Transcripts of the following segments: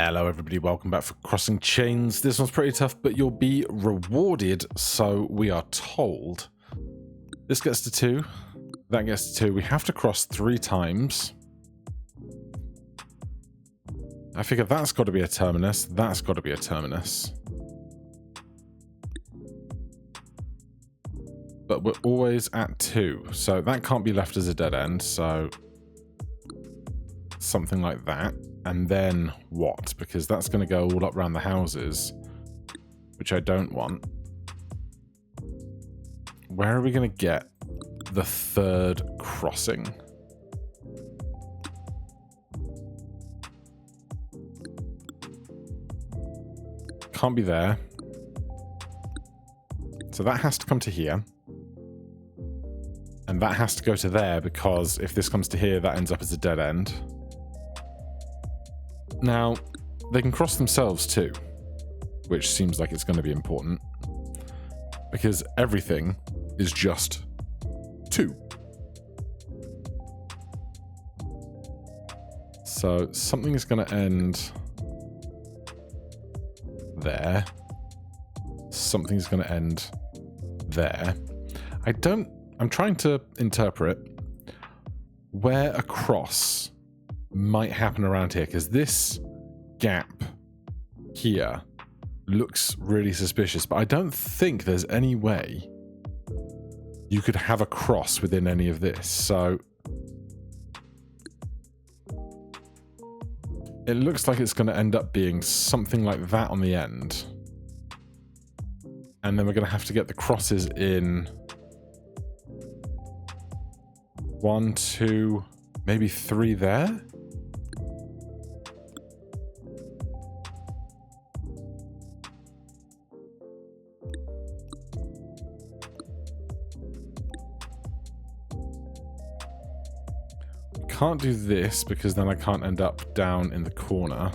Hello everybody, welcome back for Crossing Chains. This one's pretty tough, but you'll be rewarded, so we are told. This gets to 2, that gets to 2. We have to cross 3 times. I figure that's got to be a terminus, that's got to be a terminus. But we're always at 2, so that can't be left as a dead end, so something like that. And then what? Because that's going to go all up around the houses, which I don't want. Where are we going to get the 3rd crossing? Can't be there. So that has to come to here. And that has to go to there, because if this comes to here, that ends up as a dead end. Now, they can cross themselves too, which seems like it's going to be important, because everything is just 2. So something is going to end there. Something's going to end there. I'm trying to interpret where a cross might happen around here, because this gap here looks really suspicious, but I don't think there's any way you could have a cross within any of this. So it looks like it's going to end up being something like that on the end, and then we're going to have to get the crosses in 1, 2, maybe 3 there. Can't do this because then I can't end up down in the corner.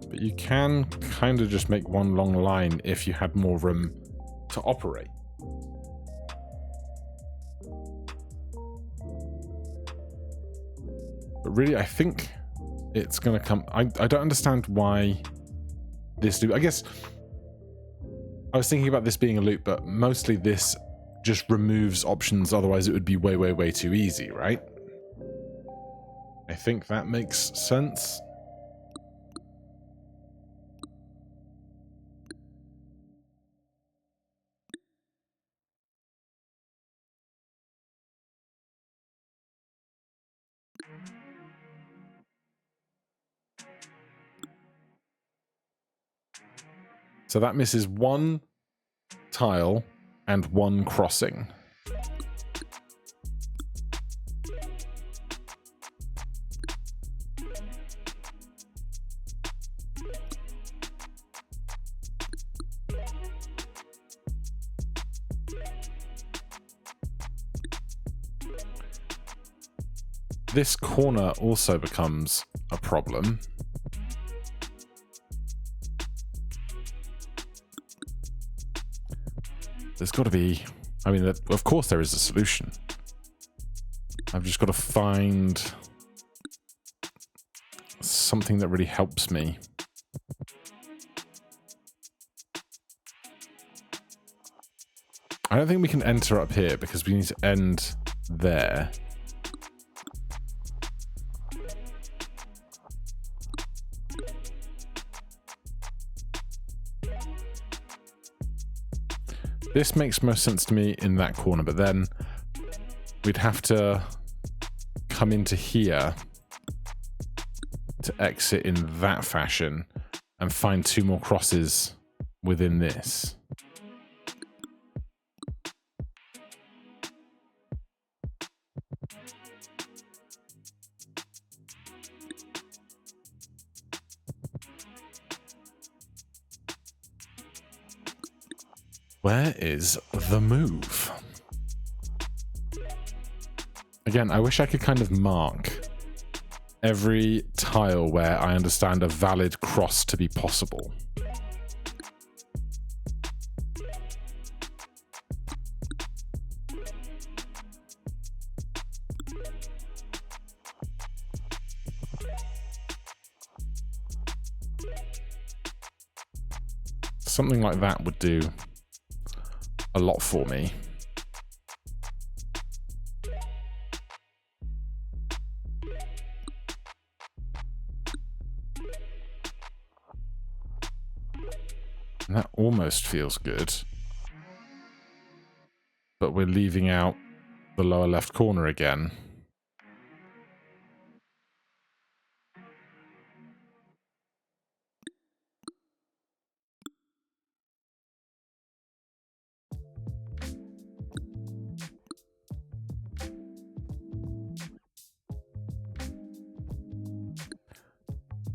But you can kind of just make one long line if you had more room to operate. But really, I think it's going to come... I don't understand why this loop... I guess I was thinking about this being a loop, but mostly this just removes options, otherwise it would be way, way, way too easy, right? I think that makes sense. So that misses 1 tile and 1 crossing. This corner also becomes a problem. There's got to be... I mean, of course there is a solution. I've just got to find something that really helps me. I don't think we can enter up here because we need to end there. This makes most sense to me in that corner, but then we'd have to come into here to exit in that fashion and find 2 more crosses within this. Where is the move? Again, I wish I could kind of mark every tile where I understand a valid cross to be possible. Something like that would do a lot for me. And that almost feels good. But we're leaving out the lower left corner again.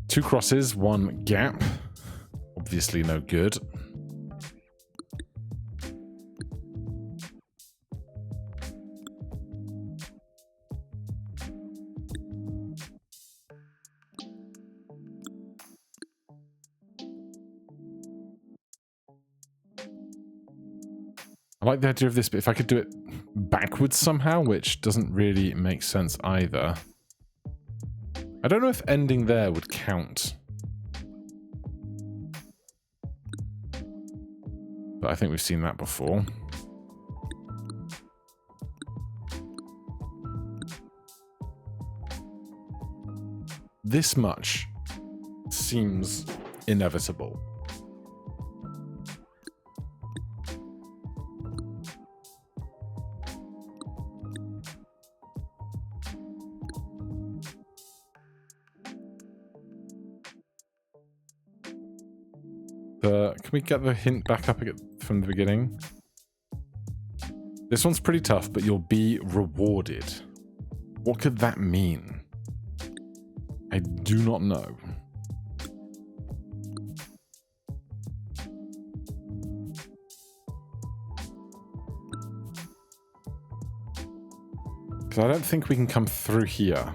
Two crosses, one gap. Obviously no good. I like the idea of this, but if I could do it backwards somehow, which doesn't really make sense either. I don't know if ending there would count. But I think we've seen that before. This much seems inevitable. Can we get the hint back up again from the beginning? This one's pretty tough, but you'll be rewarded. What could that mean? I do not know. Because I don't think we can come through here.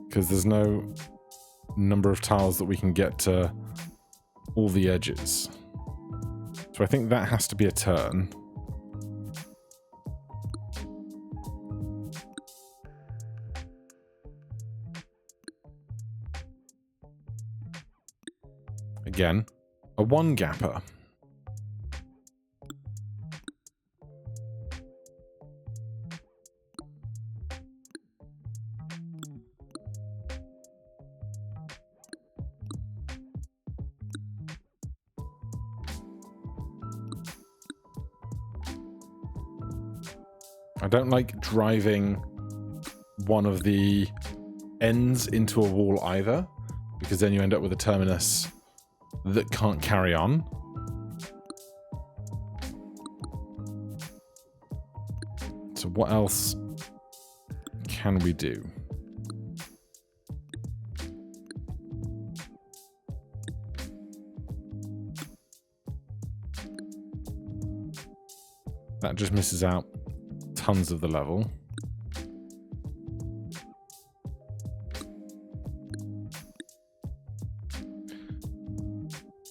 Because there's no number of tiles that we can get to all the edges. So I think that has to be a turn. Again, a one gapper. I don't like driving one of the ends into a wall either, because then you end up with a terminus that can't carry on. So what else can we do? That just misses out tons of the level.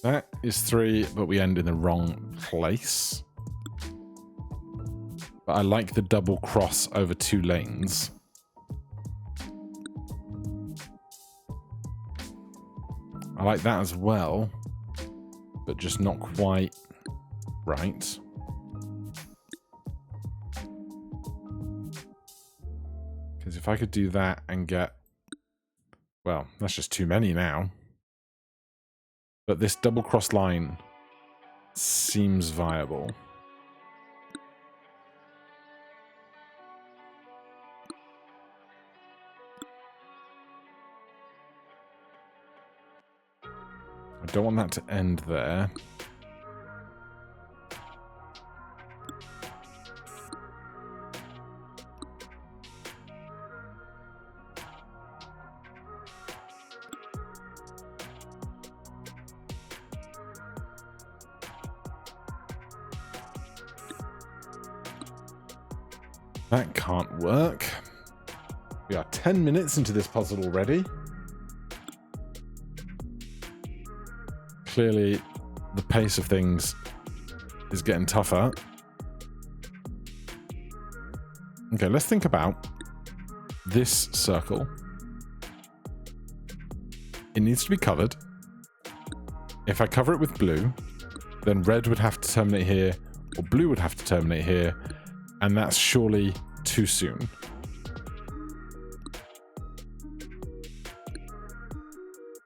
That is 3, but we end in the wrong place. But I like the double cross over 2 lanes. I like that as well, but just not quite right. Because if I could do that and get... Well, that's just too many now. But this double cross line seems viable. I don't want that to end there. That can't work. We are 10 minutes into this puzzle already. Clearly, the pace of things is getting tougher. Okay, let's think about this circle. It needs to be covered. If I cover it with blue, then red would have to terminate here, or blue would have to terminate here, and that's surely too soon.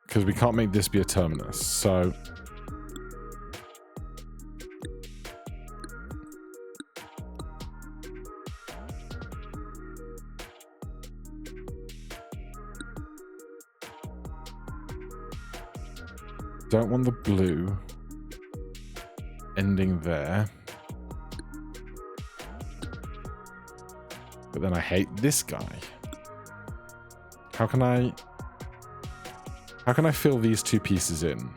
Because we can't make this be a terminus, so... Don't want the blue ending there. But then I hate this guy. How can I fill these two pieces in?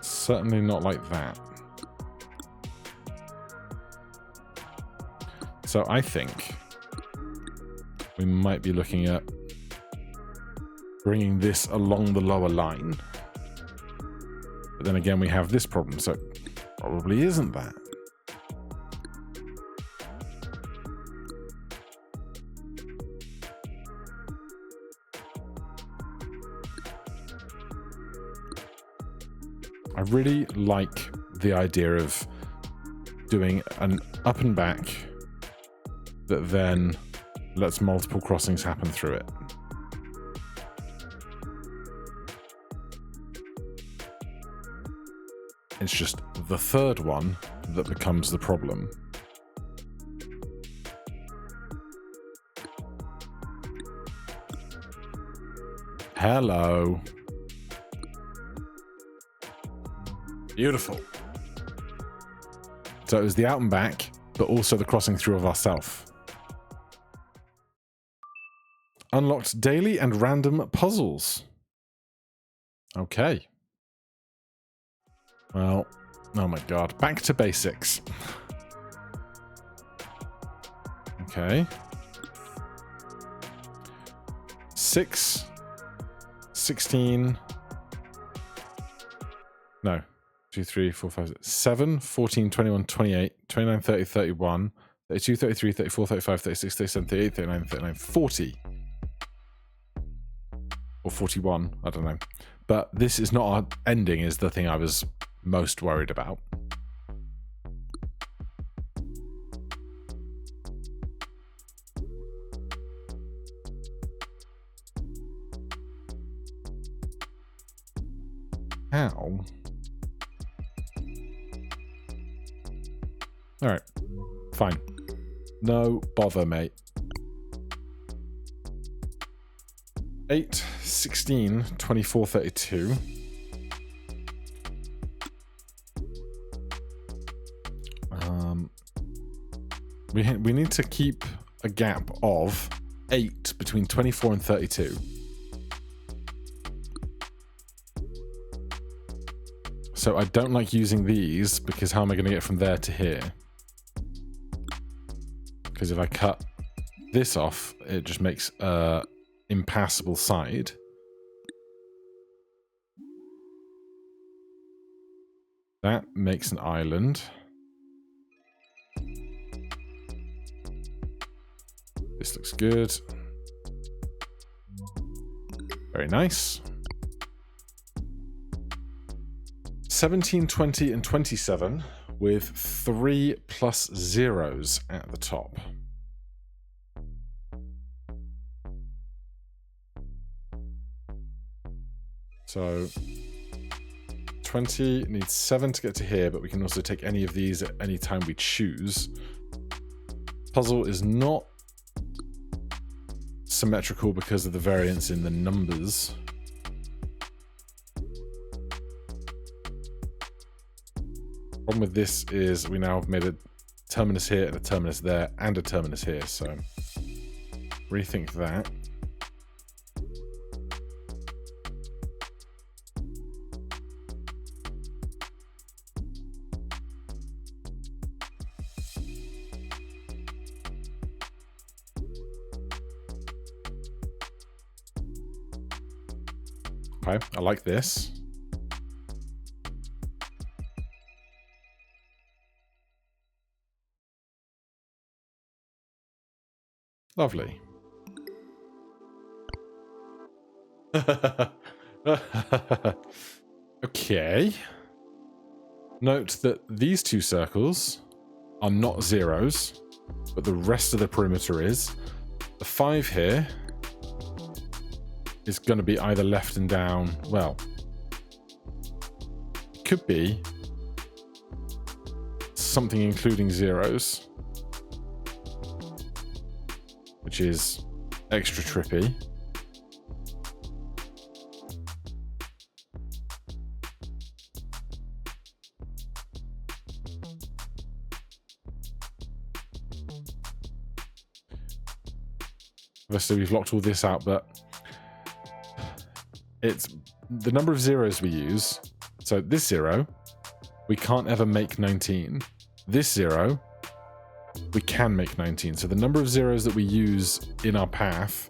Certainly not like that. So I think we might be looking at bringing this along the lower line. But then again, we have this problem, so it probably isn't that. I really like the idea of doing an up and back that then lets multiple crossings happen through it. It's just the third one that becomes the problem. Hello. Beautiful. So it was the out and back, but also the crossing through of ourself. Unlocked daily and random puzzles. Okay. Well, oh my god. Back to basics. Okay. 6, 16. No. 2, 3, 4, 5, 6, 7, 14, 21, 28, 29, 30, 31, 32, 33, 34, 35, 36, 37, 38, 39, 39, 40. Or 41, I don't know. But this is not our ending, is the thing I was most worried about. How? Alright, fine. No bother, mate. 8, 16, 24, 32. We need to keep a gap of 8 between 24 and 32. So I don't like using these because how am I going to get from there to here? Because if I cut this off, it just makes impassable side. That makes an island. This looks good. Very nice. 17, 20, and 27 with 3 plus zeros at the top. So 20 needs 7 to get to here, but we can also take any of these at any time we choose. Puzzle is not symmetrical because of the variance in the numbers. Problem with this is we now have made a terminus here and a terminus there and a terminus here, so rethink that. Okay, I like this. Lovely. Okay. Note that these two circles are not zeros, but the rest of the perimeter is. The 5 here is going to be either left and down. Well, it could be something including zeros, which is extra trippy. Obviously, we've locked all this out, but it's the number of zeros we use. So this 0, we can't ever make 19. This 0, we can make 19. So the number of zeros that we use in our path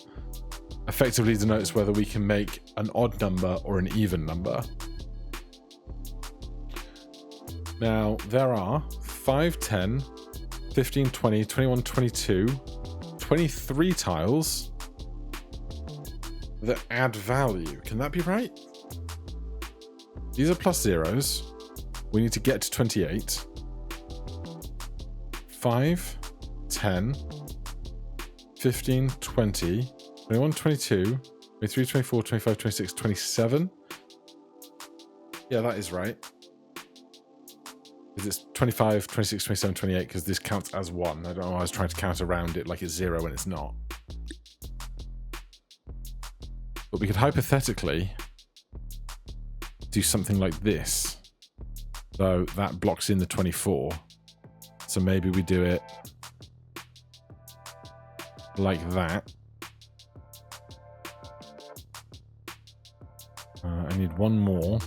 effectively denotes whether we can make an odd number or an even number. Now, there are 5, 10, 15, 20, 21, 22, 23 tiles that add value. Can that be right? These are plus zeros. We need to get to 28. 5, 10, 15, 20, 21, 22, 23, 24, 25, 26, 27. Yeah, that is right. Because it's 25, 26, 27, 28, because this counts as 1. I don't know why I was trying to count around it like it's 0 when it's not. But we could hypothetically do something like this. Though that blocks in the 24. So maybe we do it like that. I need one more.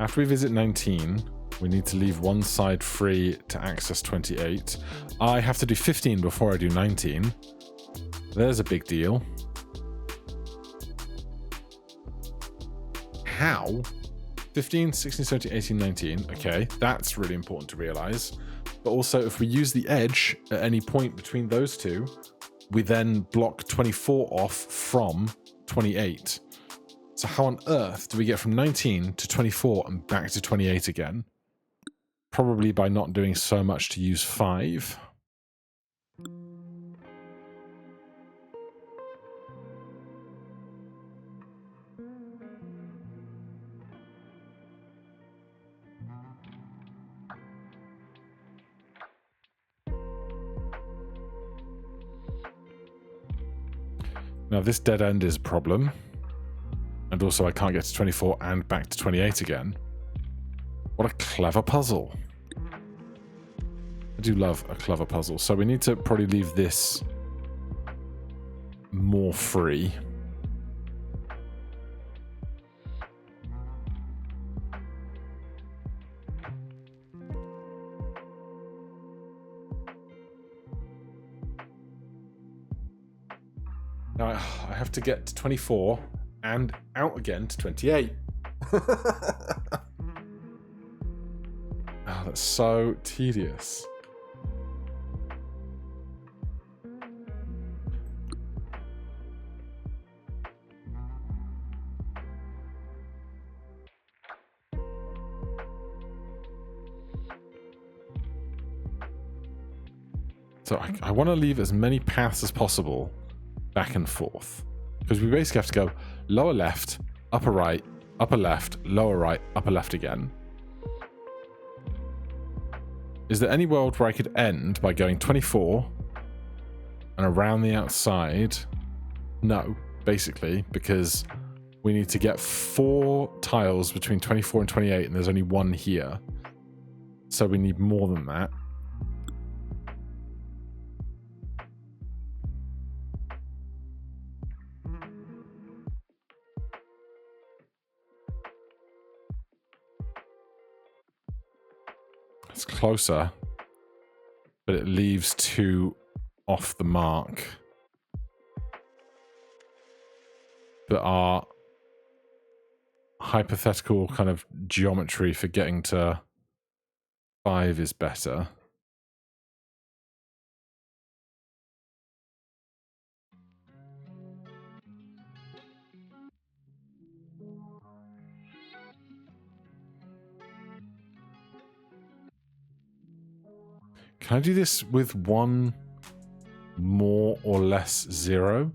After we visit 19, we need to leave one side free to access 28. I have to do 15 before I do 19. There's a big deal. How? 15, 16, 17, 18, 19. Okay, that's really important to realize. But also, if we use the edge at any point between those two, we then block 24 off from 28. So how on earth do we get from 19 to 24 and back to 28 again? Probably by not doing so much to use 5. Now this dead end is a problem. And also I can't get to 24 and back to 28 again. What a clever puzzle. I do love a clever puzzle. So we need to probably leave this more free. Now I have to get to 24 and out again to 28. Oh, that's so tedious. So I want to leave as many paths as possible back and forth. Because we basically have to go lower left, upper right, upper left, lower right, upper left again. Is there any world where I could end by going 24 and around the outside? No, basically, because we need to get 4 tiles between 24 and 28, and there's only 1 here. So we need more than that. It's closer, but it leaves 2 off the mark that are hypothetical kind of geometry for getting to 5 is better. Can I do this with 1 more or less 0?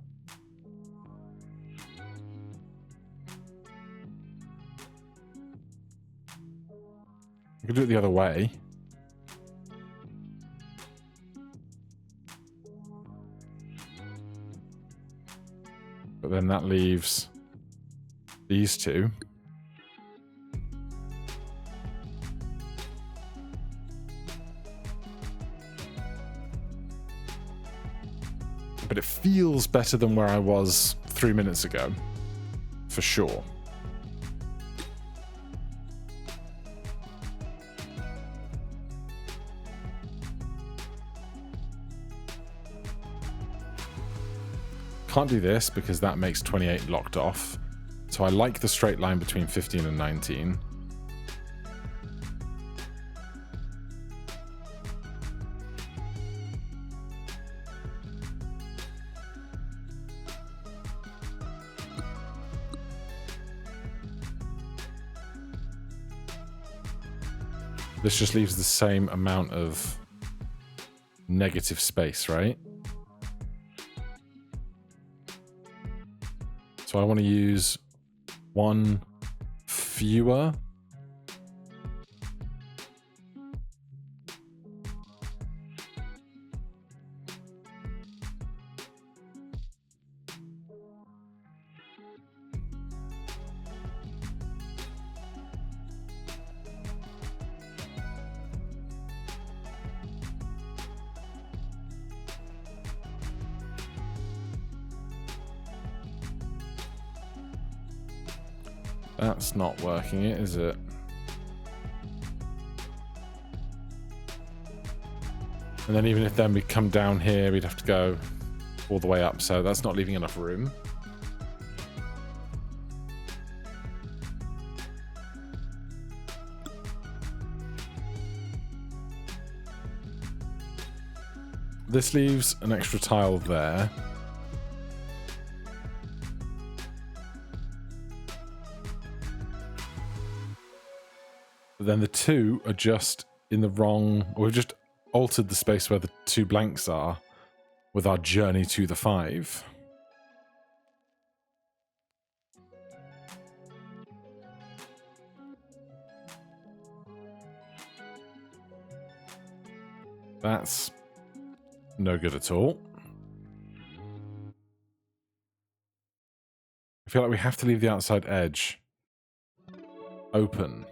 I could do it the other way. But then that leaves these 2. But it feels better than where I was 3 minutes ago, for sure. Can't do this because that makes 28 locked off. So I like the straight line between 15 and 19. This just leaves the same amount of negative space, right? So I want to use 1 fewer. That's not working it, is it? And then even if then we come down here, we'd have to go all the way up, so that's not leaving enough room. This leaves an extra tile there. But then the 2 are just in the wrong... We've just altered the space where the 2 blanks are with our journey to the 5. That's no good at all. I feel like we have to leave the outside edge open.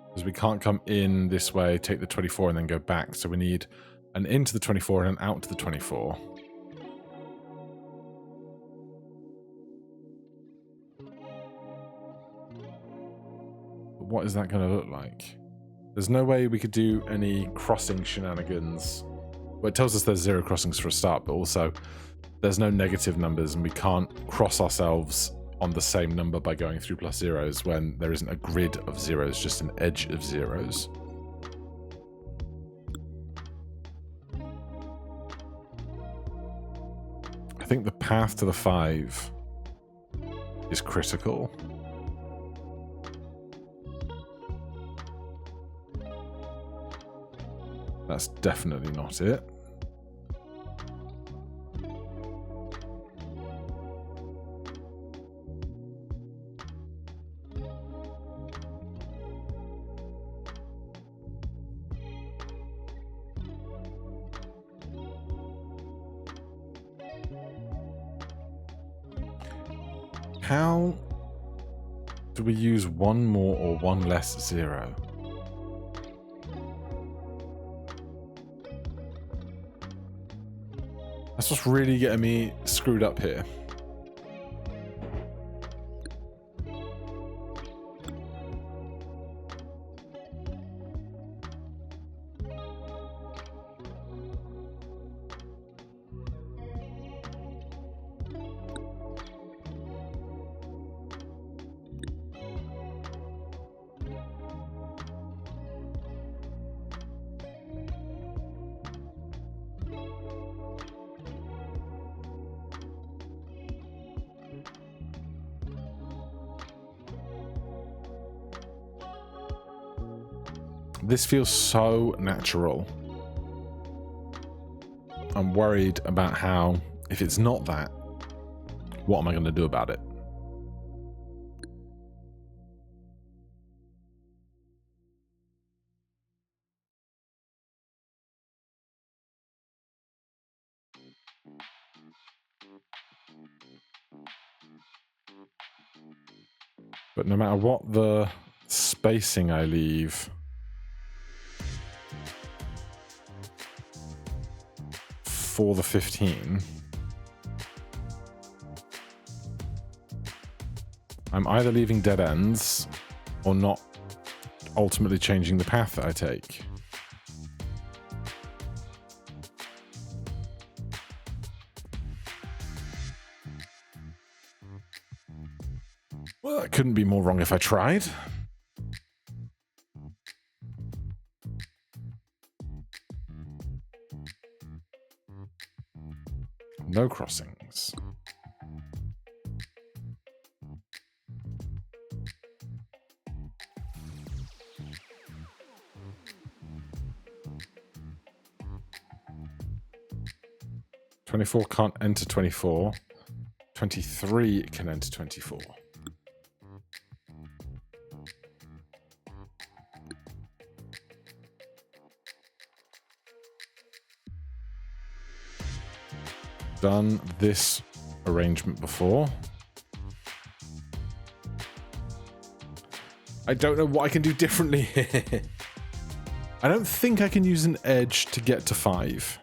Because we can't come in this way, take the 24 and then go back. So we need an into the 24 and an out to the 24. But what is that going to look like? There's no way we could do any crossing shenanigans. Well, it tells us there's 0 crossings for a start, but also there's no negative numbers and we can't cross ourselves on the same number by going through plus zeros when there isn't a grid of zeros, just an edge of zeros. I think the path to the 5 is critical. That's definitely not it. How do we use 1 more or 1 less 0? That's what's really getting me screwed up here. This feels so natural. I'm worried about how, if it's not that, what am I going to do about it? But no matter what the spacing I leave for the 15, I'm either leaving dead ends or not ultimately changing the path that I take. Well, that couldn't be more wrong if I tried. No crossings. "24 can't enter 24. 23 can enter 24. Done this arrangement before. I don't know what I can do differently here. I don't think I can use an edge to get to 5.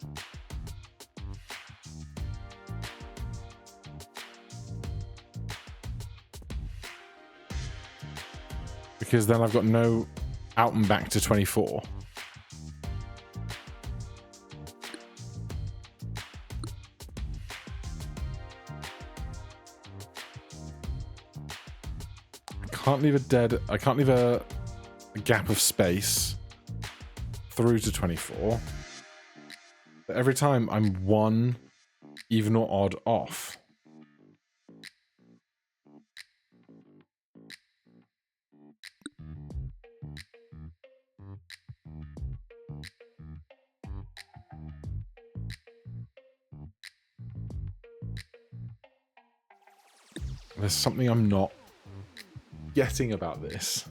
Because then I've got no out and back to 24. I can't leave a gap of space through to 24. But every time I'm 1 even or odd off. There's something I'm not getting about this.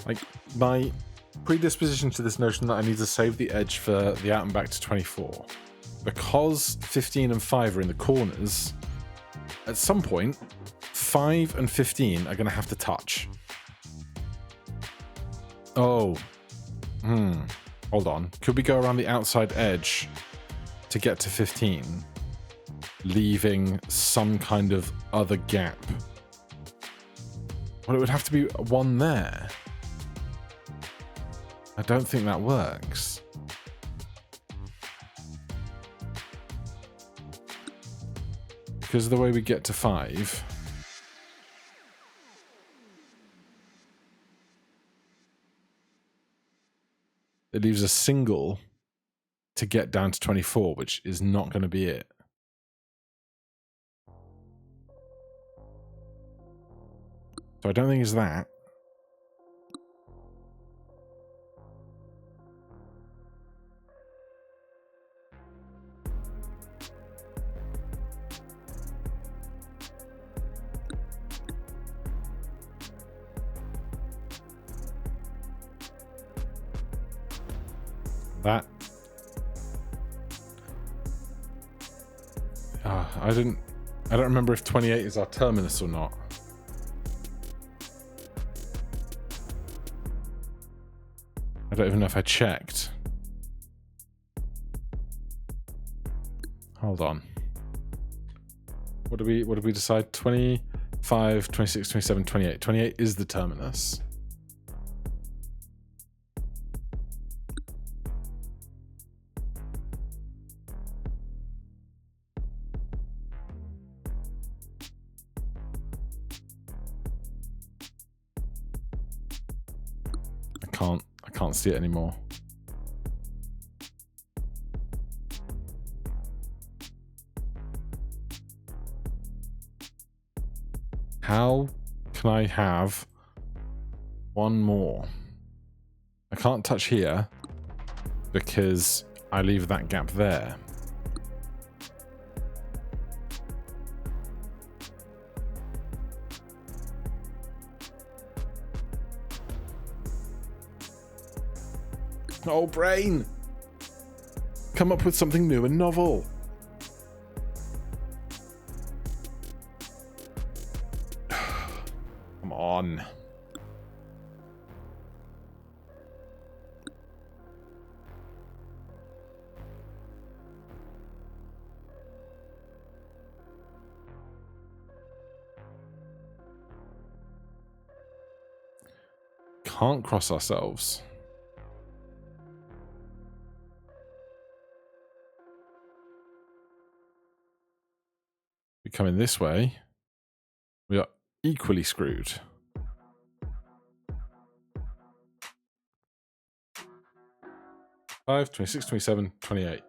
Like, my predisposition to this notion that I need to save the edge for the out and back to 24. Because 15 and 5 are in the corners, at some point, 5 and 15 are going to have to touch. Oh. Hold on. Could we go around the outside edge to get to 15, leaving some kind of other gap? Well, it would have to be 1 there. I don't think that works. Because of the way we get to 5. It leaves a single to get down to 24, which is not going to be it. So I don't think it's that. That. I don't remember if 28 is our terminus or not. I don't even know if I checked. Hold on. What did we decide? 25, 26, 27, 28. 28 is the terminus. can't see it anymore. How can I have one more? I can't touch here because I leave that gap there. Oh, brain! Come up with something new and novel. Come on. Can't cross ourselves. We come in this way, we are equally screwed. Five, 26, 27, 28.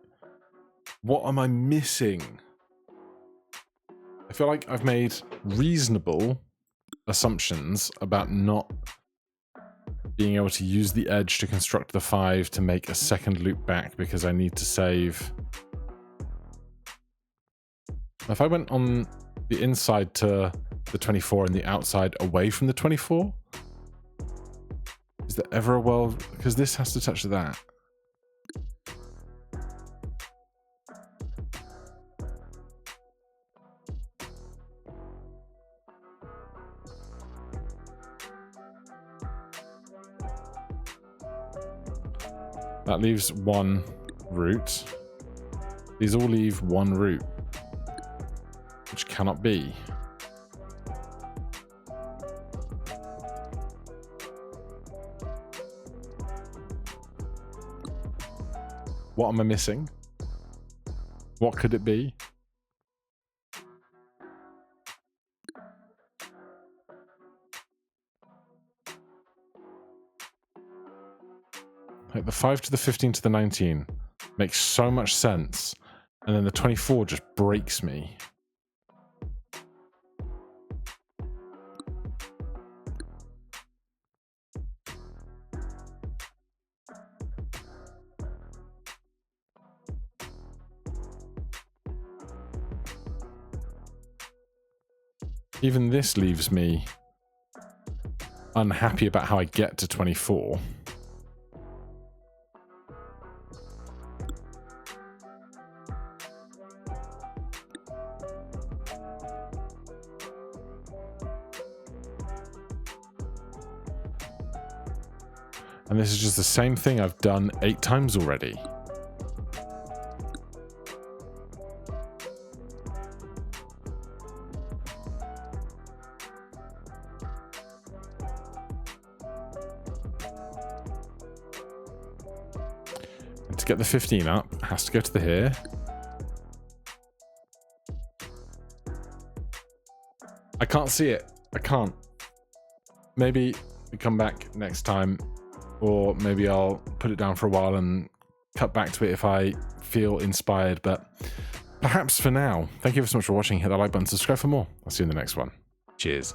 What am I missing? I feel like I've made reasonable assumptions about not being able to use the edge to construct the 5 to make a second loop back because I need to save. If I went on the inside to the 24 and the outside away from the 24, is there ever a world? Because this has to touch that. That leaves one route. These all leave one route, which cannot be. What am I missing? What could it be? Like the 5 to the 15 to the 19 makes so much sense, and then the 24 just breaks me. Even this leaves me unhappy about how I get to 24. And this is just the same thing I've done 8 times already. And to get the 15 up, it has to go to the here. I can't see it. I can't. Maybe we come back next time. Or maybe I'll put it down for a while and cut back to it if I feel inspired. But perhaps for now, thank you so much for watching. Hit that like button, subscribe for more. I'll see you in the next one. Cheers.